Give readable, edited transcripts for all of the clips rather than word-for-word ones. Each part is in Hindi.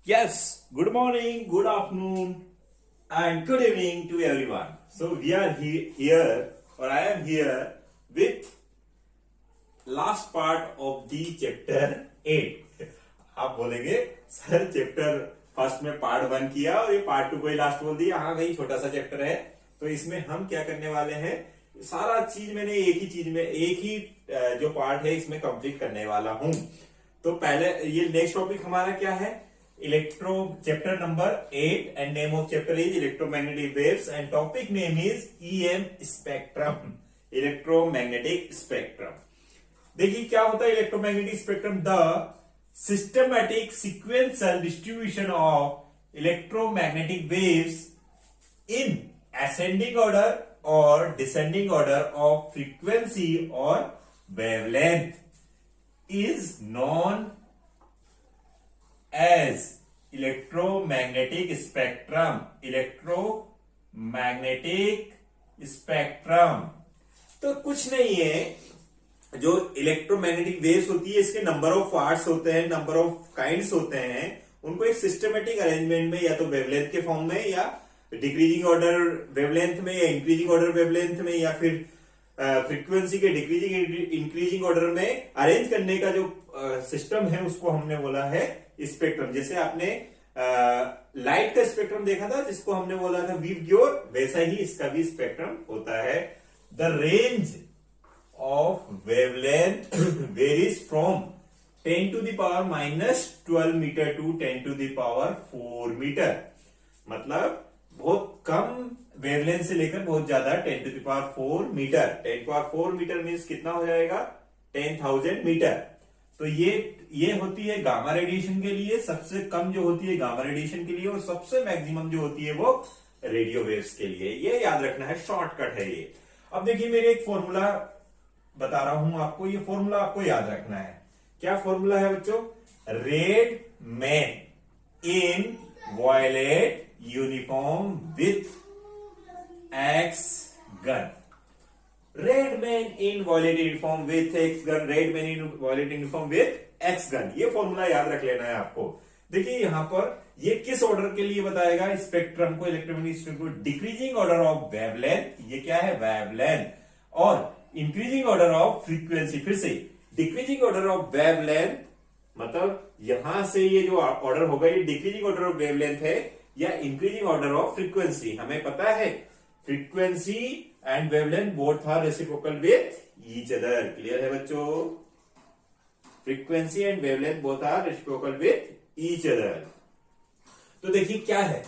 Yes, good morning, good afternoon, and good evening to everyone. So we are here, or I am here with last part of the chapter 8. आप बोलेंगे सर चैप्टर फर्स्ट में पार्ट 1 किया और ये पार्ट 2 को ही लास्ट बोल दिया। हाँ भाई, छोटा सा चैप्टर है, तो इसमें हम क्या करने वाले हैं, सारा चीज मैंने एक ही जो पार्ट है इसमें कंप्लीट करने वाला हूं। तो पहले ये नेक्स्ट टॉपिक हमारा क्या है, electro chapter number 8 and name of chapter is electromagnetic waves and topic name is EM spectrum, electromagnetic spectrum. देखिए क्या होता है electromagnetic spectrum, the systematic sequential distribution of electromagnetic waves in ascending order or descending order of frequency or wavelength is known as electromagnetic spectrum, electromagnetic spectrum। तो कुछ नहीं है, जो इलेक्ट्रोमैग्नेटिक वेव्स होती है इसके नंबर ऑफ पार्ट्स होते हैं, नंबर ऑफ काइंड्स होते हैं, उनको एक सिस्टमेटिक अरेंजमेंट में या तो वेवलेंथ के फॉर्म में या डिक्रीजिंग ऑर्डर वेवलेंथ में या इंक्रीजिंग ऑर्डर वेवलेंथ में या फिर फ्रीक्वेंसी के डिक्रीजिंग इंक्रीजिंग ऑर्डर में अरेंज करने का जो सिस्टम है उसको हमने बोला है स्पेक्ट्रम। जैसे आपने लाइट का स्पेक्ट्रम देखा था जिसको हमने बोला था वीव, वैसा ही इसका भी स्पेक्ट्रम होता है। The range of wavelength varies from 10 to the power -12 metre to 10 to the power 4 metre. मतलब बहुत कम वेवलेंथ से लेकर बहुत ज्यादा 10 to the power 4 metre. 10 to the power 4 metre means कितना हो जाएगा, 10,000 मीटर। तो ये होती है गामा रेडिएशन के लिए, सबसे कम जो होती है गामा रेडिएशन के लिए, और सबसे मैक्सिमम जो होती है वो रेडियो वेव्स के लिए। ये याद रखना है, शॉर्टकट है ये। अब देखिए मेरे एक फॉर्मूला बता रहा हूं आपको, ये फॉर्मूला आपको याद रखना है। क्या फॉर्मूला है बच्चों, red man in violet uniform with X gun. Red man in violet uniform with X gun, red man in violet uniform with X gun. ये फॉर्मूला याद रख लेना है आपको। देखिए यहां पर ये किस ऑर्डर के लिए बताएगा स्पेक्ट्रम को, इलेक्ट्रोमैग्नेटिक स्पेक्ट्रम को, डिक्रीजिंग ऑर्डर ऑफ वेवलेंथ, ये क्या है वेवलेंथ, और इंक्रीजिंग ऑर्डर ऑफ फ्रीक्वेंसी। फिर से डिक्रीजिंग ऑर्डर ऑफ वेवलेंथ, मतलब यहां से ये जो ऑर्डर होगा ये डिक्रीजिंग ऑर्डर ऑफ वेवलेंथ है या इंक्रीजिंग ऑर्डर ऑफ फ्रीक्वेंसी। हमें पता है frequency and wavelength both are reciprocal with each other. Clear है बच्चों, frequency and wavelength both are reciprocal with each other. तो देखिए क्या है,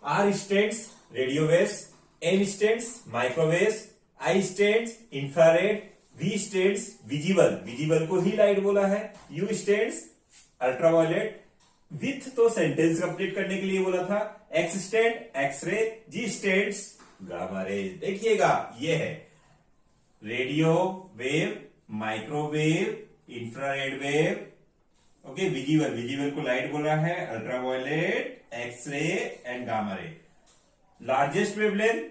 R stands radio waves, M stands microwaves, I stands infrared, V stands visible, visible को ही लाइट बोला है, यू स्टैंड्स अल्ट्रावायलेट, विथ तो सेंटेंस कंप्लीट करने के लिए बोला था, X stand X ray, G stands gamma rays. देखिएगा ये है radio wave, microwave, infrared wave, okay, visible, visible को लाइट बोला है, ultraviolet, X ray and gamma ray, largest wavelength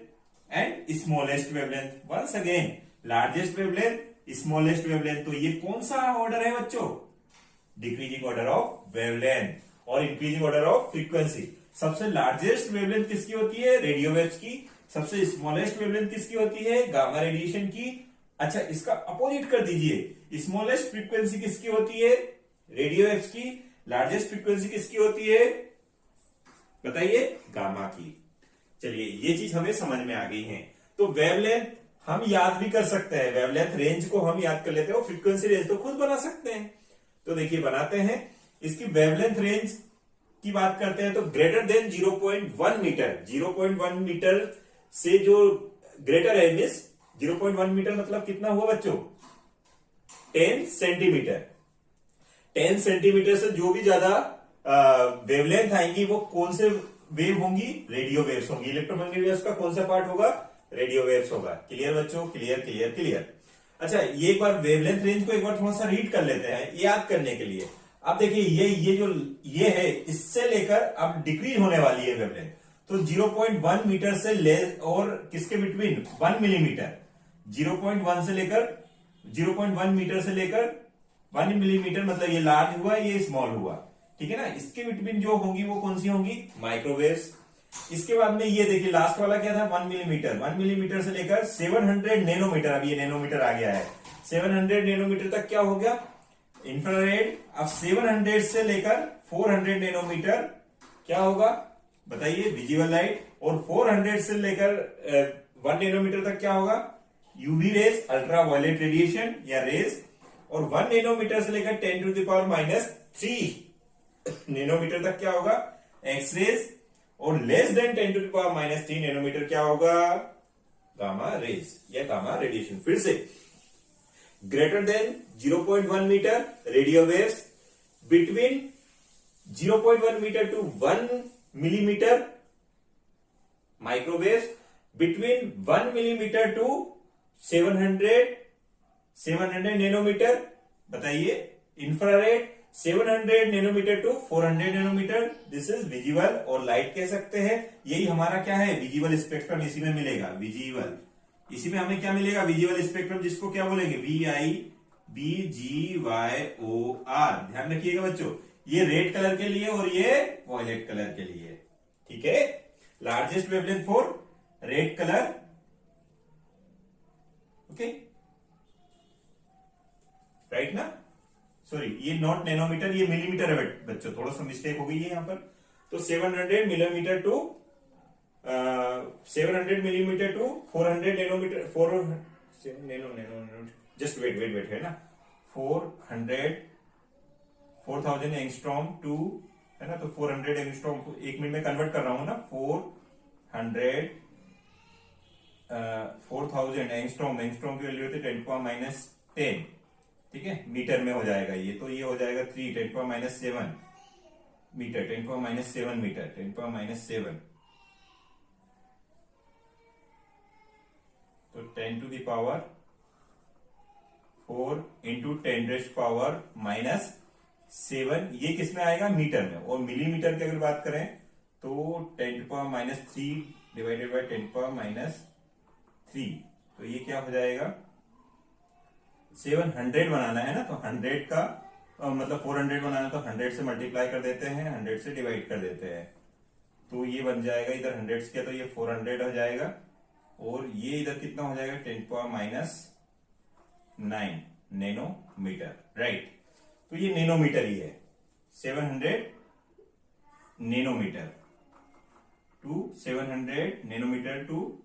and smallest wavelength. Once again largest wavelength, smallest wavelength. तो ये कौन सा ऑर्डर है बच्चों, डिक्रीजिंग ऑर्डर ऑफ वेवलेंथ और इंक्रीजिंग ऑर्डर ऑफ फ्रीक्वेंसी। सबसे लार्जेस्ट वेवलेंथ किसकी होती है, रेडियो वेव्स की। सबसे स्मॉलेस्ट वेवलेंथ किसकी होती है, गामा रेडिएशन की। अच्छा इसका अपोजिट कर दीजिए, स्मॉलेस्ट फ्रीक्वेंसी किसकी होती है, रेडियो वेव्स की। लार्जेस्ट फ्रीक्वेंसी किसकी होती है बताइए, गामा की। चलिए ये चीज हमें समझ में आ गई है। तो वेवलेंथ हम याद भी कर सकते हैं, वेवलेंथ रेंज को हम याद कर लेते हैं और फ्रीक्वेंसी रेंज तो खुद बना सकते हैं। तो देखिए बनाते हैं, इसकी वेवलेंथ रेंज की बात करते हैं तो ग्रेटर देन 0.1 मीटर, 0.1 मीटर से जो ग्रेटर है मीन्स 0.1 मीटर मतलब कितना हुआ बच्चों, 10 सेंटीमीटर। 10 सेंटीमीटर से जो भी ज्यादा वेवलेंथ आएंगी वो कौन से वेव होंगी, रेडियो वेव्स होंगी। इलेक्ट्रोमैग्नेटिक वेव्स का कौन सा पार्ट होगा, रेडियो वेव्स होगा। क्लियर बच्चों, क्लियर क्लियर क्लियर। अच्छा ये एक बार वेवलेंथ रेंज को एक बार थोड़ा सा रीड कर लेते हैं याद करने के लिए। अब देखिए ये जो ये है इससे लेकर अब डिक्रीज होने वाली है वेवलेंथ, तो 0.1 मीटर से लेस और किसके बिटवीन 1 मिलीमीटर, 0.1 से लेकर 0.1 मीटर से लेकर 1 मिलीमीटर, मतलब ये लार्ज हुआ ये स्मॉल हुआ, ठीक है ना। इसके बिटवीन जो होंगी वो कौन सी होंगी, माइक्रोवेव्स। इसके बाद में ये देखिए लास्ट वाला क्या था, 1 मिलीमीटर। 1 मिलीमीटर से लेकर 700 नैनोमीटर, अब ये नैनोमीटर आ गया है, 700 नैनोमीटर तक क्या हो गया, इंफ्रारेड। अब 700 से लेकर 400 नैनोमीटर क्या होगा बताइए, विजिबल लाइट। और 400 से लेकर 1 नैनोमीटर तक क्या होगा, UV rays, ultra violet radiation या रेज। और 1 नैनोमीटर से लेकर 10⁻³ नैनोमीटर तक क्या होगा, एक्स रेज। और लेस देन 10⁻³ नैनोमीटर क्या होगा, गामा रेज या गामा रेडिएशन। फिर से greater than 0.1 metre radio waves, between 0.1 metre to 1 millimetre microwaves, between 1 millimetre to 700 nanometre बताइए infrared, 700 nanometre to 400 nanometre, this is visible और लाइट कह सकते हैं। यही हमारा क्या है, विजिबल स्पेक्ट्रम, इसी में मिलेगा विजिबल। इसी में हमें क्या मिलेगा, विजिबल स्पेक्ट्रम, जिसको क्या बोलेंगे, VIBGYOR। ध्यान रखिएगा बच्चों, ये रेड कलर के लिए और ये वॉयलेट कलर के लिए, ठीक है। Largest wavelength for red colour, okay, right ना। सॉरी, ये नॉट नैनोमीटर, ये मिलीमीटर है बच्चों, थोड़ा सा मिस्टेक हो गई है यहां पर। तो 700 millimetre to 700 millimetre to 400 nanometre, 4 nano just wait है ना, 4000 एंगस्ट्रॉम टू, है ना, तो 400 एंगस्ट्रॉम को 1 मिनट में कन्वर्ट कर रहा हूं ना, 4000 एंगस्ट्रॉम की वैल्यू होती है 10⁻⁻10, ठीक है, मीटर में हो जाएगा ये, तो ये हो जाएगा 3 10⁻⁷ मीटर, 10⁻⁷ मीटर, 10⁻⁷, तो 10⁻⁴ इंटू 10⁻⁻⁷, ये किस में आएगा, मीटर में। और मिलीमीटर की अगर बात करें तो 10⁻³ डिवाइडेड बाय 10⁻�3, तो ये क्या हो जाएगा, 700 बनाना है ना, तो 100 का मतलब 400 बनाना, तो 100 से मल्टीप्लाई कर देते हैं, 100 से डिवाइड कर देते हैं, तो ये बन जाएगा, इधर 100 किया तो ये 400 हो जाएगा, और ये इधर कितना हो जाएगा, 10⁻⁹ नैनोमीटर, राइट। तो ये नैनोमीटर ही है, 700 nanometre to 700 nanometre to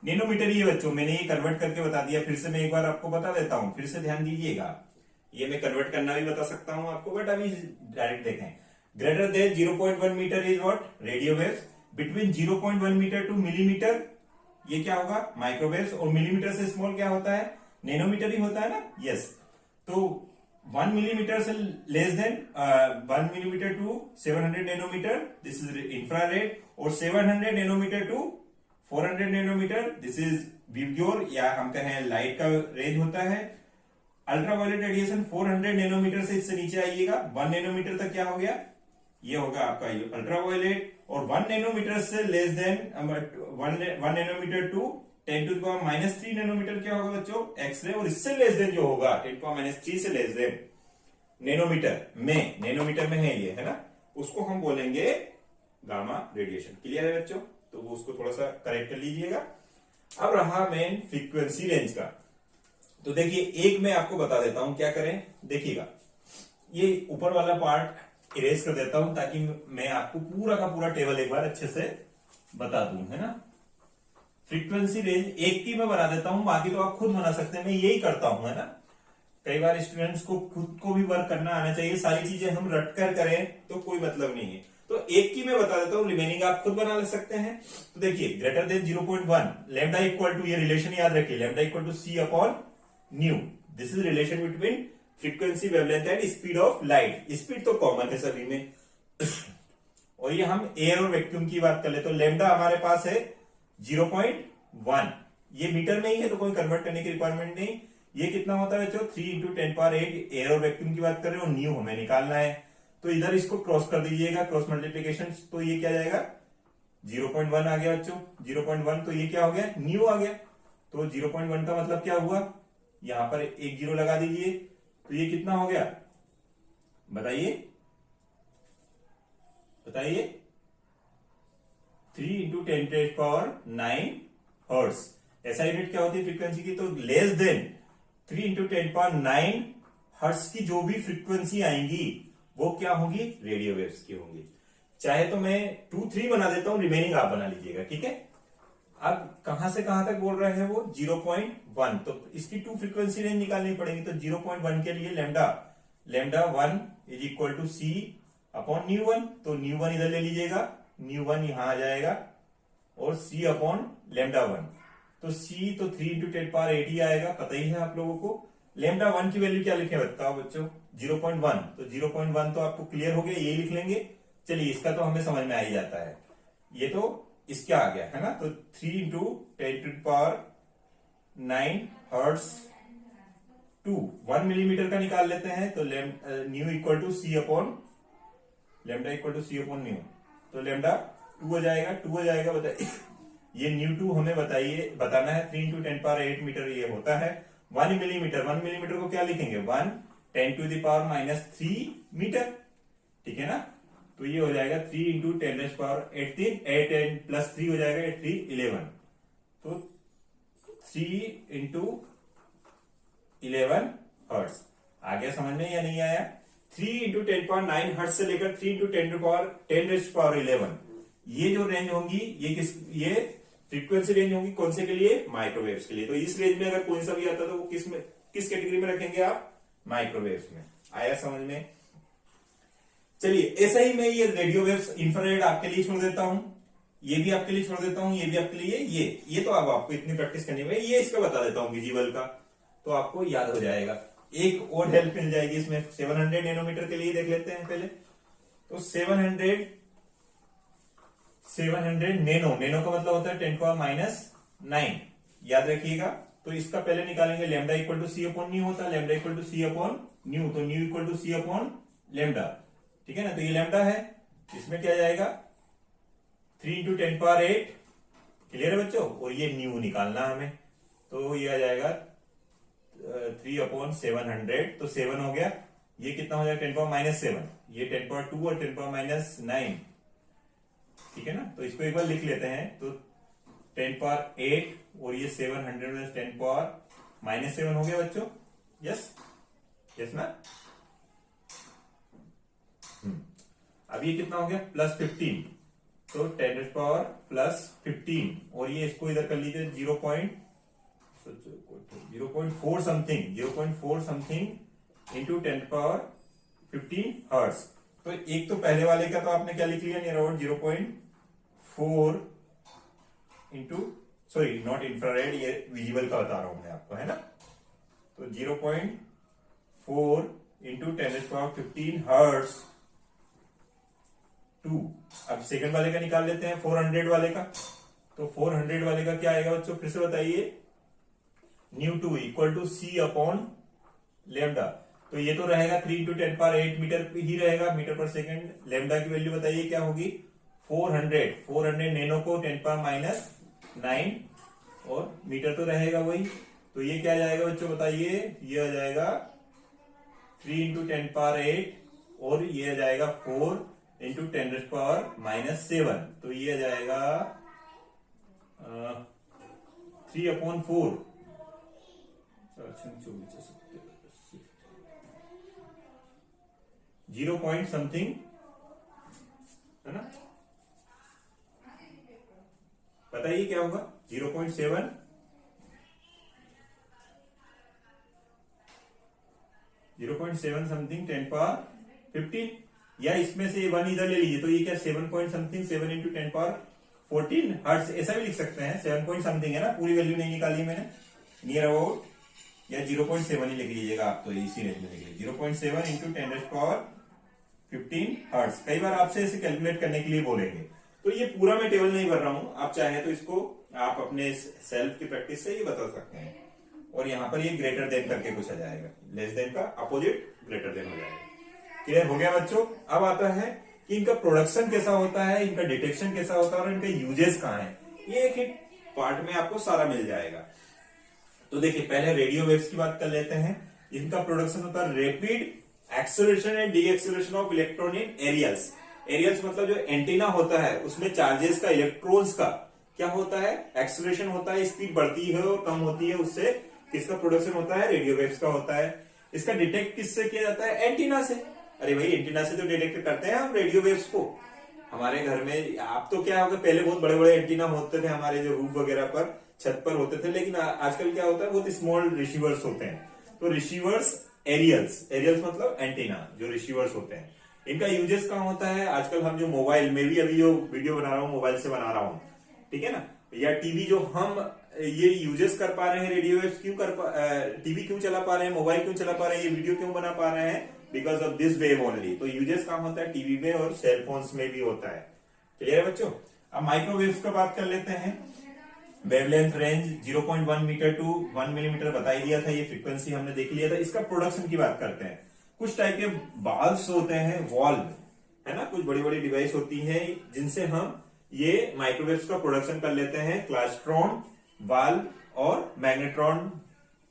nanometre, ये बच्चों मैंने ये कन्वर्ट करके बता दिया। फिर से मैं एक बार आपको बता देता हूं, फिर से ध्यान दीजिएगा, ये मैं कन्वर्ट करना भी बता सकता हूं आपको, बट अभी डायरेक्ट देखें। Greater than 0.1 metre is what, radio waves. Between 0.1 metre to millimetre, ये क्या होगा, माइक्रोवेव्स। और मिलीमीटर से स्मॉल क्या होता है, नैनोमीटर ही होता है ना, यस। तो 1 मिलीमीटर से less than 1 millimetre to 700 nanometre, this is infrared. और 700 nanometre to 400 nanometre, this is VIBGYOR, या हम कहें लाइट का रेंज होता है। अल्ट्रावायलेट रेडिएशन 400 नैनोमीटर से इससे नीचे आइएगा, 1 नैनोमीटर तक क्या हो गया, ये होगा आपका अल्ट्रावायलेट। और 1 नैनोमीटर से less than 1 nanometre to 10⁻³ nanometre क्या होगा बच्चों, एक्सरे। और इससे लेस देन जो होगा 10⁻³ से लेस देन नैनोमीटर में है ये, है ना, उसको हम बोलेंगे गामा रेडिएशन। क्लियर है बच्चों, तो वो उसको थोड़ा सा करेक्ट कर लीजिएगा। अब रहा मेन फ्रीक्वेंसी रेंज का, तो देखिए एक मैं आपको बता देता हूं, क्या करें देखिएगा, ये ऊपर वाला पार्ट इरेज कर देता हूं ताकि मैं आपको पूरा का पूरा टेबल एक बार अच्छे से बता दूं, है ना। फ्रीक्वेंसी रेंज एक की मैं बना देता हूं, बाकी तो आप खुद बना सकते हैं, मैं यही करता हूं, है ना। कई बार स्टूडेंट्स को खुद को भी वर्क करना आना चाहिए, सारी चीजें हम रट कर करें तो कोई मतलब नहीं है। तो एक की मैं बता देता हूं, रिमेनिंग आप खुद बना ले सकते हैं। तो देखिए greater than 0.1, lambda equal to, ये रिलेशन याद रखिए, lambda equal to C/ν, this is relation between frequency, wavelength and speed of light. Speed तो कॉमन है सभी में और ये हम एयर और वैक्यूम की बात कर ले तो लैम्डा हमारे पास है 0.1, ये मीटर में ही है तो कोई कन्वर्ट करने की रिक्वायरमेंट नहीं। ये कितना होता है बच्चों, 3 × 10⁸ एयर और वैक्यूम की बात कर रहे हो, न्यू हमें निकालना है, तो इधर इसको क्रॉस कर दीजिएगा, क्रॉस मल्टीप्लीकेशन, तो ये क्या जाएगा 0.1 आ गया बच्चों, 0.1, तो ये क्या हो गया, न्यू आ गया। तो 0.1 का मतलब क्या हुआ, यहां पर एक 0 लगा दीजिए, तो ये कितना हो गया बताइए, बताइए 3 इंटू 10⁻9 हर्ट्स। ऐसा यूनिट क्या होती है फ्रीक्वेंसी की? तो लेस देन 3 इंटू 10⁻9 हर्ट्स की जो भी फ्रीक्वेंसी आएंगी वो क्या होंगी? रेडियो वेव्स की होंगी। चाहे तो मैं 2, 3 बना देता हूं, रिमेनिंग आप बना लीजिएगा, ठीक है। अब कहां से कहां तक बोल रहे हैं वो? 0.1, तो इसकी 2 फ्रीक्वेंसी रेंज निकालनी पड़ेगी। तो 0.1 के लिए lambda 1 is equal to C upon nu 1। तो न्यू 1 इधर ले लीजिएगा, न्यू 1 यहां आ जाएगा, और सी अपॉन लैम्डा 1। तो सी तो 3 इंटू 10⁻8 ही आएगा, पता ही है आप लोगों को। लैम्डा 1 की वैल्यू क्या लिखे बताओ बच्चों? 0.1। तो 0.1 तो आपको क्लियर हो गया, ये लिख लेंगे। चलिए, इसका तो हमें समझ में आ ही जाता है, ये तो इसका आ गया है ना। तो 3 इंटू 10⁻9 हर्ट्स टू 1 मिलीमीटर का निकाल लेते हैं। तो nu equal to C upon lambda equal to C upon nu. तो लैम्डा 2 हो जाएगा, 2 हो जाएगा। बताइए ये न्यू 2 हमें बताना है। 3 इंटू 10⁻8 मीटर ये होता है 1 मिलीमीटर। 1 मिलीमीटर को क्या लिखेंगे? 1 10⁻³ मीटर, ठीक है ना। तो ये हो जाएगा 3 इंटू 10⁻8 8 प्लस 3 हो जाएगा 8 3 11। तो 3 इंटू 11 हर्ट्स। आ गया समझ में या नहीं आया? 3 इंटू 10⁻9 हर्ट्स से लेकर 3 इंटू 10⁻11 ये जो रेंज होंगी ये फ्रीक्वेंसी रेंज होंगी कौन से के लिए? माइक्रोवेव्स के लिए। तो इस रेंज में अगर कोई सा भी आता तो वो किस कैटेगरी में रखेंगे आप? माइक्रोवेव्स में। आया समझ में? चलिए, ऐसा ही मैं ये रेडियो वेव्स इंफ्रारेड आपके लिए छोड़ देता हूं, ये भी आपके लिए छोड़ देता हूं, ये भी आपके लिए। ये तो अब आपको इतनी प्रैक्टिस करनी है। ये इसका बता देता हूं विजिबल का, तो आपको याद हो जाएगा। एक और हेल्प मिल जाएगी इसमें। 700 नैनोमीटर के लिए देख लेते हैं पहले। तो 700 नैनो का मतलब होता है 10⁻⁹ याद रखिएगा। तो इसका पहले निकालेंगे। Lambda equal to C upon nu होता है, lambda equal to C upon nu. तो nu equal to C upon lambda, ठीक है ना। तो ये लैम्डा है, इसमें क्या जाएगा? 3 इंटू 10⁻8। क्लियर है बच्चों? और ये न्यू निकालना हमें, तो ये आ जाएगा 3 अपॉन 700। तो 7 हो गया। ये कितना हो जाएगा? 10⁻⁷। ये 10⁻2 और 10⁻⁹, ठीक है ना। तो इसको एक बार लिख लेते हैं। तो 10⁻8 और ये 700 10⁻⁻7 हो गया बच्चों। यस यस ना। अब ये कितना हो गया? +15। तो 10⁻+15 और ये इसको इधर कर लीजिए 0.4 समथिंग इंटू 10⁻15 हर्ट्स। तो एक तो पहले वाले का तो आपने क्या लिख लिया? Near about 0.4 into, sorry not infrared, ये विजिबल का बता रहा हूं मैं आपको, है ना। तो 0.4 इंटू 10⁻15 हर्ट्स टू। अब सेकंड वाले का निकाल लेते हैं, 400 वाले का। तो 400 वाले का क्या आएगा बच्चों? फिर से बताइए। Nu 2 equal to C upon lambda. तो ये तो रहेगा 3 इंटू 10⁻8 मीटर ही रहेगा, मीटर पर सेकंड। लैम्डा की वैल्यू बताइए क्या होगी? 400 नैनो को 10⁻⁹ और मीटर तो रहेगा वही। तो ये क्या जाएगा बच्चों बताइए? ये आ जाएगा 3 इंटू 10⁻8 और ये आ जाएगा 4 इंटू 10⁻⁷। तो ये आ जाएगा 3 अपॉन 4। 0 पॉइंट समथिंग, है ना। बताइए क्या होगा? 0.7 0.7 समथिंग 10⁻15, या इसमें से 1 इधर ले लीजिए। तो ये क्या 7 पॉइंट समथिंग 7 इंटू 10⁻14 हर्ट्स, ऐसा भी लिख सकते हैं। 7 पॉइंट समथिंग है ना, पूरी वैल्यू नहीं निकाली मैंने। नियर अबाउट या 0.7 ही लिख लीजिएगा आप, तो इसी रेंज में लिख लीजिए। 0.7 इंटू 10⁻15 हर्ट्स। कई बार आपसे इसे कैलकुलेट करने के लिए बोलेंगे, तो ये पूरा मैं टेबल नहीं भर रहा हूं। आप चाहे तो इसको आप अपने सेल्फ की प्रैक्टिस से ये बता सकते हैं। और यहां पर ये ग्रेटर देन करके कुछ आ जाएगा, लेस देन का अपोजिट ग्रेटर देन हो जाएगा। क्लियर हो गया बच्चों? अब आता है कि इनका प्रोडक्शन कैसा होता है, इनका डिटेक्शन कैसा होता है और इनका यूजेस कहां है। ये एक ही पार्ट में आपको सारा मिल जाएगा। तो देखिए, पहले रेडियो वेव्स की बात कर लेते हैं। इनका प्रोडक्शन होता है rapid acceleration and de acceleration of electron in aerials. Aerials मतलब जो एंटीना होता है उसमें चार्जेस का, इलेक्ट्रॉन्स का क्या होता है, एक्सेलरेशन होता है, स्पीड बढ़ती है और कम होती है, उससे किसका प्रोडक्शन होता है, रेडियो वेव्स का होता है। इसका डिटेक्ट किससे किया जाता है, एंटीना से। अरे भाई एंटीना से तो डिटेक्ट करते हैं हम रेडियो वेव्स को हमारे घर में। आप तो क्या होगा, पहले बहुत बड़े बड़े एंटीना होते थे हमारे जो रूफ वगैरह पर, छत पर होते थे, लेकिन आजकल क्या होता है, बहुत स्मॉल रिसीवर्स होते हैं। तो रिसीवर्स एरियल्स मतलब एंटीना, जो रिसीवर्स होते हैं, इनका यूजेस कहाँ होता है, आजकल हम जो मोबाइल में भी अभी जो वीडियो बना रहा हूँ मोबाइल से बना रहा हूँ, ठीक है ना, या टीवी जो हम ये यूजेस कर पा रहे हैं, रेडियो वेव्स क्यों टीवी क्यों चला पा रहे हैं, मोबाइल क्यों चला पा रहे हैं, ये वीडियो क्यों बना पा रहे हैं, because of this wave only. तो यूजेस काम होता है टीवी में और सेलफोन्स में भी होता है। क्लियर है बच्चों। अब माइक्रोवेव्स का बात कर लेते हैं। Wavelength range 0.1 metre to 1 millimetre बता ही दिया था, ये फ्रीक्वेंसी हमने देख लिया था। इसका प्रोडक्शन की बात करते हैं। कुछ टाइप के बाल्व्स होते हैं, वॉल्व है ना, कुछ बड़ी बड़ी डिवाइस होती है जिनसे हम ये माइक्रोवेव्स का प्रोडक्शन कर लेते हैं। क्लास्ट्रॉन वाल्व और मैग्नेट्रॉन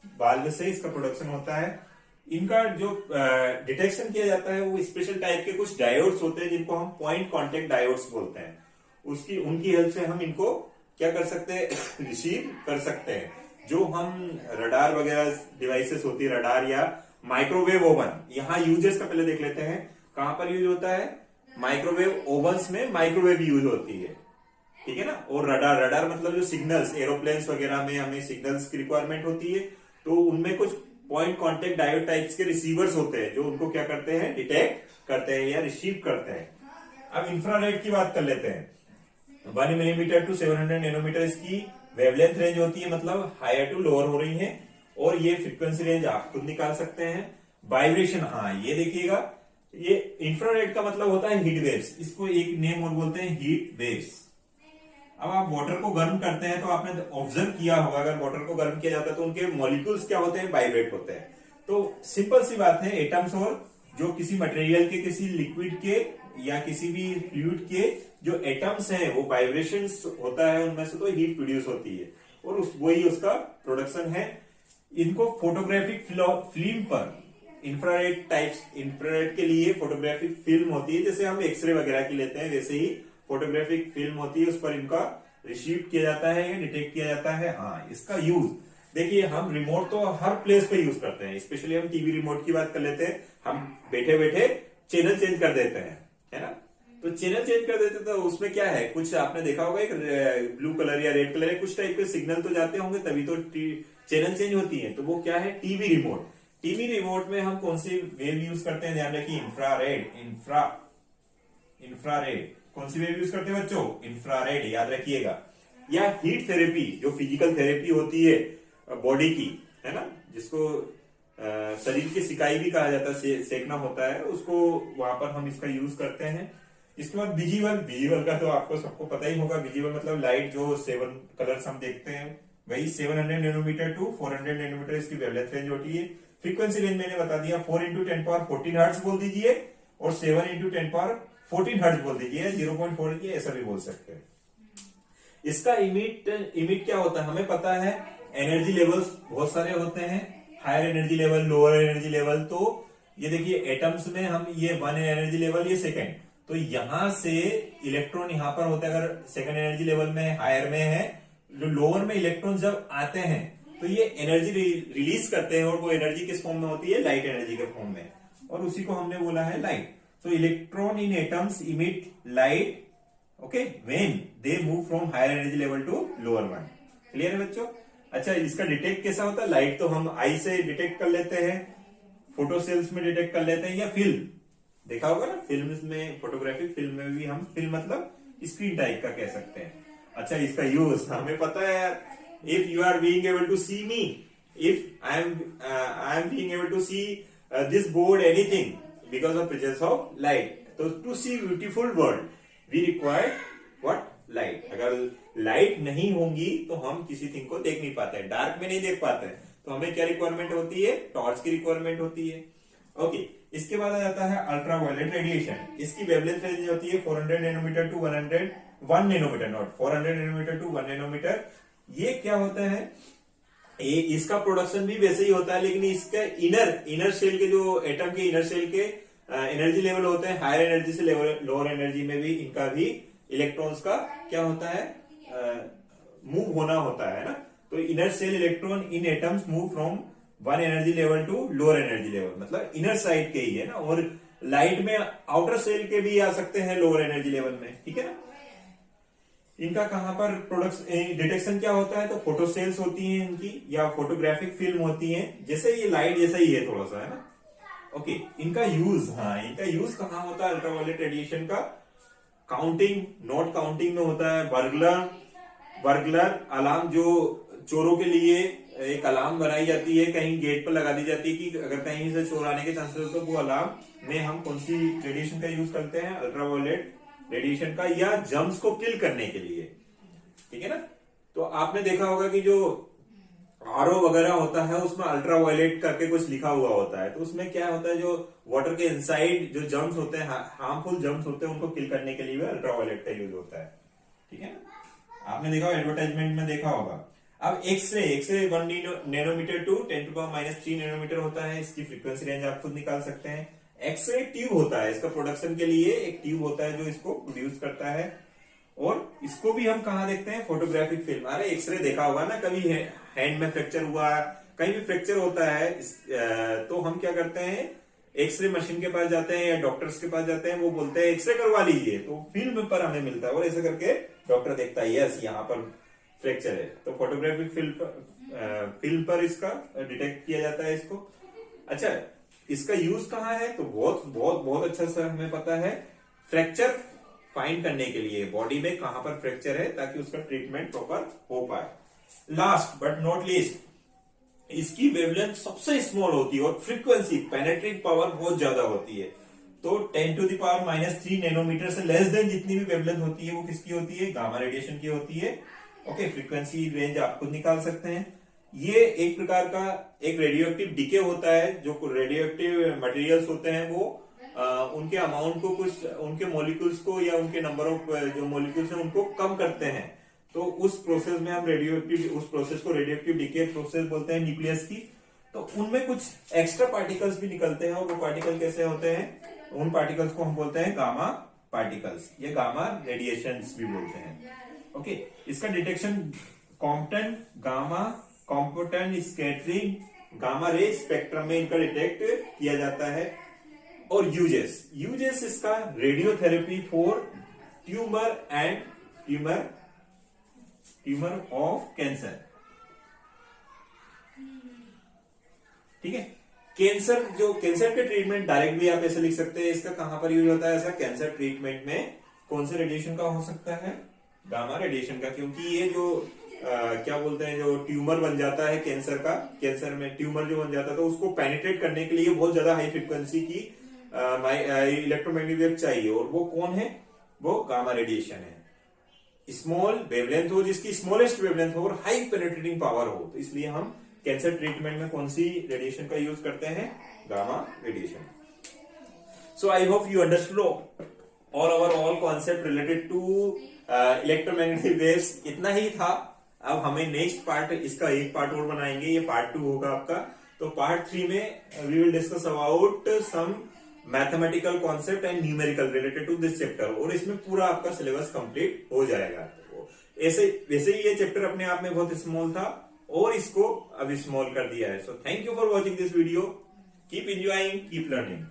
वाल्व से इसका प्रोडक्शन होता है। इनका जो डिटेक्शन किया जाता है वो स्पेशल टाइप के कुछ डायोड्स होते हैं जिनको हम पॉइंट कांटेक्ट डायोड्स बोलते हैं। उनकी हेल्प से हम इनको क्या कर सकते हैं, रिसीव कर सकते हैं। जो हम रडार वगैरह डिवाइसेस होती है, रडार या माइक्रोवेव ओवन, यहाँ यूजेस का पहले देख लेते हैं। कहां पर यूज होता है, माइक्रोवेव ओवन्स में माइक्रोवेव यूज होती है, ठीक है ना। और रडार मतलब जो सिग्नल्स, एरोप्लेन्स वगैरह में हमें सिग्नल्स की रिक्वायरमेंट होती है, तो उनमें कुछ पॉइंट कांटेक्ट डायोड टाइप्स के रिसीवर्स होते हैं जो उनको क्या करते हैं, डिटेक्ट करते हैं या रिसीव करते हैं। अब इंफ्रारेड की बात कर लेते हैं। 1 मिलीमीटर टू 700 नैनोमीटर इसकी वेवलेंथ रेंज होती है, मतलब हायर टू लोअर हो रही है। और ये फ्रीक्वेंसी रेंज आप खुद निकाल सकते हैं। वाइब्रेशन, हाँ ये देखिएगा, ये इंफ्रारेड का मतलब होता है हीट वेव्स, इसको एक नेम और बोलते हैं हीट वेव्स। अब आप वाटर को गर्म करते हैं तो आपने ऑब्जर्व किया होगा, अगर वाटर को गर्म किया जाता है तो उनके मॉलिक्यूल्स क्या होते हैं, वाइब्रेट होते हैं। तो सिंपल सी बात है, एटम्स और जो किसी मटेरियल के, किसी लिक्विड के या किसी भी फ्लूइड के जो एटम्स हैं वो वाइब्रेशंस होता है, उनमें से तो हीट प्रोड्यूस होती है और वही उसका प्रोडक्शन है। इनको फोटोग्राफिक फिल्म पर इंफ्रारेड के लिए फोटोग्राफिक फिल्म होती है, जैसे हम एक्सरे वगैरह की लेते हैं वैसे ही फोटोग्राफिक फिल्म होती है, उस पर इनका रिसीव किया जाता है या डिटेक्ट किया जाता है। हाँ, इसका यूज देखिए, हम रिमोट तो हर प्लेस पे यूज करते हैं, स्पेशली हम टीवी रिमोट की बात कर लेते हैं। हम बैठे बैठे चैनल चेंज कर देते हैं, है ना। तो चैनल चेंज कर देते तो उसमें क्या है, कुछ आपने देखा होगा, एक ब्लू कलर या रेड कलर या कुछ टाइप के सिग्नल तो जाते होंगे, तभी तो चैनल चेंज होती है। तो वो क्या है, टीवी रिमोट। टीवी रिमोट में हम कौन सी वेव यूज करते हैं, ध्यान रखिए, इंफ्रारेड। कौन सी वेव यूज करते हैं बच्चों, इंफ्रारेड, याद रखिएगा। या हीट थेरेपी, जो फिजिकल थेरेपी होती है बॉडी की, है ना, जिसको शरीर की सिकाई भी कहा जाता है, सेकना होता है उसको, वहां पर हम इसका यूज करते हैं। इसके बाद विजिबल का तो आपको सबको पता ही होगा। विजिबल मतलब लाइट, जो 7 कलर्स हम देखते हैं, वही 700 नैनोमीटर टू 400 नैनोमीटर इसकी वेवलेंथ रेंज होती है। फ्रीक्वेंसी रेंज मैंने बता दिया, 4 × 10⁻14 हर्ट्ज बोल दीजिए और 7 × 10⁻14 हर्ट्ज बोल दीजिए, 0.4 की ऐसा भी बोल सकते हैं। इसका इमिट क्या होता है, हमें पता है। एनर्जी लेवल्स बहुत सारे होते हैं, higher energy level, lower energy level. तो ये देखिए, एटम्स में हम ये 1 एनर्जी लेवल, ये सेकंड, तो यहां से इलेक्ट्रॉन यहां पर होता है, अगर सेकंड एनर्जी लेवल में, हायर में है, जो लोअर में इलेक्ट्रॉन जब आते हैं तो ये एनर्जी रिलीज करते हैं, और वो एनर्जी किस फॉर्म में होती है, लाइट एनर्जी के फॉर्म में, और उसी को हमने बोला है light. So electron in atoms emit light, okay, when they move from higher energy level to lower one. Clear है बच्चों। अच्छा, इसका डिटेक्ट कैसा होता है, लाइट तो हम आई से डिटेक्ट कर लेते हैं, फोटो सेल्स में डिटेक्ट कर लेते हैं, या फिल्म देखा होगा ना, फिल्म में, फोटोग्राफिक फिल्म में भी हम, फिल्म मतलब स्क्रीन टाइप का कह सकते हैं। अच्छा, इसका यूज हमें पता है यार। If you are being able to see me, if I am being able to see this board, anything, because of presence of light. तो to see beautiful world we require what, light. अगर लाइट नहीं होंगी तो हम किसी थिंग को देख नहीं पाते हैं, डार्क में नहीं देख पाते हैं। तो हमें क्या रिक्वायरमेंट होती है, टॉर्च की रिक्वायरमेंट होती है। ओके, इसके बाद आ जाता है अल्ट्रावायलेट रेडिएशन। इसकी वेवलेंथ रेंज होती है 400 nanometre to 1 nanometre, not 400 nanometre to 1 nanometre. ये क्या होता है, इसका प्रोडक्शन भी वैसे ही होता है, लेकिन इसका इनर शेल के, जो एटम के इनर शेल के एनर्जी लेवल होते हैं, हायर एनर्जी से लोअर एनर्जी में भी इनका भी इलेक्ट्रॉन्स का क्या होता है, मूव होना होता है ना। तो inner shell electron in atoms move from one energy level to lower energy level, मतलब इनर साइड के ही है ना। और लाइट में आउटर सेल के भी आ सकते हैं लोअर एनर्जी लेवल में, ठीक है ना। इनका कहां पर प्रोडक्ट डिटेक्शन क्या होता है, तो फोटो सेल्स होती हैं इनकी, या फोटोग्राफिक फिल्म होती है, जैसे ये लाइट जैसा ही है थोड़ा सा, है ना। ओके, इनका यूज, हाँ इनका यूज कहां होता है अल्ट्रावायलेट रेडिएशन का, काउंटिंग, नोट काउंटिंग में होता है, बर्गलर अलार्म, जो चोरों के लिए एक अलार्म बनाई जाती है, कहीं गेट पर लगा दी जाती है कि अगर कहीं से चोर आने के चांसेस हो तो वो अलार्म में हम कौन सी रेडिएशन का यूज करते हैं, अल्ट्रावायलेट रेडिएशन का, या जर्म्स को किल करने के लिए, ठीक है ना। तो आपने देखा होगा कि जो आरओ वगैरह होता है उसमें अल्ट्रावायलेट करके कुछ लिखा हुआ होता है, तो उसमें क्या होता है, जो वाटर के इनसाइड जो जर्म्स होते हैं, हार्मफुल जर्म्स होते हैं, उनको किल करने के लिए भी अल्ट्रावायलेट का यूज होता है, ठीक है ना। आपने देखा एडवर्टाइजमेंट में देखा होगा। अब एक्सरे 1 नैनोमीटर टू 10⁻³ नैनोमीटर होता है, इसकी फ्रीक्वेंसी रेंज आप खुद निकाल सकते हैं। एक्सरे ट्यूब होता है, इसका प्रोडक्शन के लिए एक ट्यूब होता है जो इसको प्रोड्यूस करता है, और इसको भी हम कहा देखते हैं, फोटोग्राफिक फिल्म। अरे एक्सरे देखा होगा ना, कभी हैंड में फ्रैक्चर हुआ, कहीं भी फ्रैक्चर होता है तो हम क्या करते हैं, एक्सरे मशीन के पास जाते हैं या डॉक्टर्स के पास जाते हैं, वो बोलते हैं एक्सरे करवा लीजिए, तो फिल्म पर हमें मिलता है, और ऐसे करके डॉक्टर देखता है यस यहाँ पर फ्रैक्चर है, तो फोटोग्राफिक फिल्म पर इसका डिटेक्ट किया जाता है इसको। अच्छा, इसका यूज कहाँ है, तो बहुत बहुत बहुत अच्छा सा हमें पता है, फ्रैक्चर फाइंड करने के लिए बॉडी में कहां पर फ्रैक्चर है, ताकि उसका ट्रीटमेंट प्रॉपर हो पाए। लास्ट बट नॉट लीस्ट, इसकी वेवलेंथ सबसे स्मॉल होती है और फ्रीक्वेंसी पेनेट्रेट पावर बहुत ज्यादा होती है। तो 10⁻³ नैनोमीटर से लेस देन जितनी भी वेवलेंथ होती है वो किसकी होती है, गामा रेडिएशन की होती है। ओके, फ्रीक्वेंसी रेंज आप खुद निकाल सकते हैं। ये एक प्रकार का एक रेडियोएक्टिव डीके होता है, जो रेडियोएक्टिव मटेरियल्स होते हैं वो उनके अमाउंट को, कुछ उनके मॉलिक्यूल्स को या उनके नंबर ऑफ जो मॉलिक्यूल्स हैं उनको कम करते हैं। तो उस प्रोसेस में हम उस प्रोसेस को रेडियोएक्टिव डीके प्रोसेस बोलते हैं, न्यूक्लियस की। तो उनमें कुछ एक्स्ट्रा पार्टिकल्स भी निकलते हैं, और वो पार्टिकल कैसे होते हैं, उन पार्टिकल्स को हम बोलते हैं गामा पार्टिकल्स, या गामा रेडिएशंस भी बोलते हैं। ओके, इसका detection Compton, gamma Compton scattering, gamma ray spectrum में इनका डिटेक्ट किया जाता है। और यूजेस इसका radiotherapy for tumour of cancer, ठीक है। कैंसर के ट्रीटमेंट डायरेक्ट भी आप ऐसे लिख सकते हैं, इसका कहां पर यूज होता है, ऐसा कैंसर ट्रीटमेंट में कौन से रेडिएशन का हो सकता है, गामा रेडिएशन का, क्योंकि ये जो क्या बोलते हैं, जो ट्यूमर बन जाता है कैंसर में ट्यूमर जो बन जाता है, तो उसको पेनिट्रेट करने के लिए बहुत ज्यादा हाई फ्रीक्वेंसी की इलेक्ट्रोमैग्नेटिक वेव चाहिए, और वो कौन है, वो गामा रेडिएशन है। स्मॉल वेवलेंथ हो, जिसकी स्मॉलेस्ट वेवलेंथ हो और हाई पेनिट्रेटिंग पावर हो, तो इसलिए हम कैंसर ट्रीटमेंट में कौन सी रेडिएशन का यूज करते हैं, gamma radiation. So I hope you understood all concept related to electromagnetic waves. इतना ही था। अब हमें नेक्स्ट पार्ट, इसका एक पार्ट और बनाएंगे, ये पार्ट 2 होगा आपका। तो पार्ट 3 में we will discuss about some mathematical concept and numerical related to this chapter, और इसमें पूरा आपका सिलेबस कंप्लीट हो जाएगा। तो वैसे ही ये चैप्टर अपने आप में बहुत स्मॉल था, और इसको अब स्मॉल कर दिया है। So thank you for watching this video. Keep enjoying, keep learning.